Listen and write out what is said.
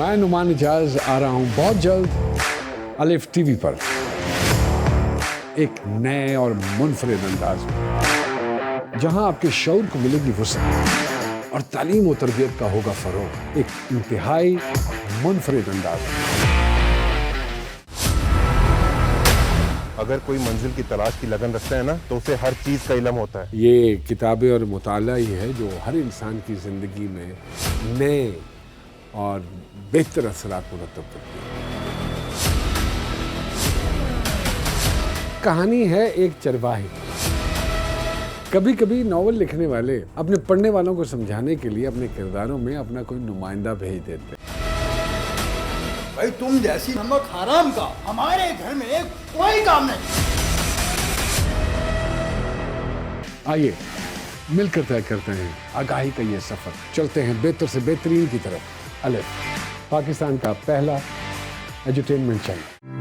मैं नुमान इजाज आ रहा हूं बहुत जल्द अलिफ टीवी पर एक नए और मुनफरिद अंदाज में, जहां आपके शऊर को मिलेगी वुसअत और तालीम और तरबियत का होगा फरोग, एक इंतहाई मुनफरिद अंदाज में। अगर कोई मंजिल की तलाश की लगन रखता है ना, तो उसे हर चीज का इल्म होता है। ये किताबें और मुताला ही है जो हर इंसान की जिंदगी में नए और बेहतर असरात मुरतब करती है। कहानी है एक चरवाहे। कभी कभी नावल लिखने वाले अपने पढ़ने वालों को समझाने के लिए अपने किरदारों में अपना कोई नुमाइंदा भेज देते हैं। भाई तुम जैसी नमक हराम का हमारे घर में कोई काम नहीं। आइए मिलकर तय करते हैं आगाही का ये सफर। चलते हैं बेहतर से बेहतरीन की तरफ। अलिफ, पाकिस्तान का पहला एंटरटेनमेंट चैनल।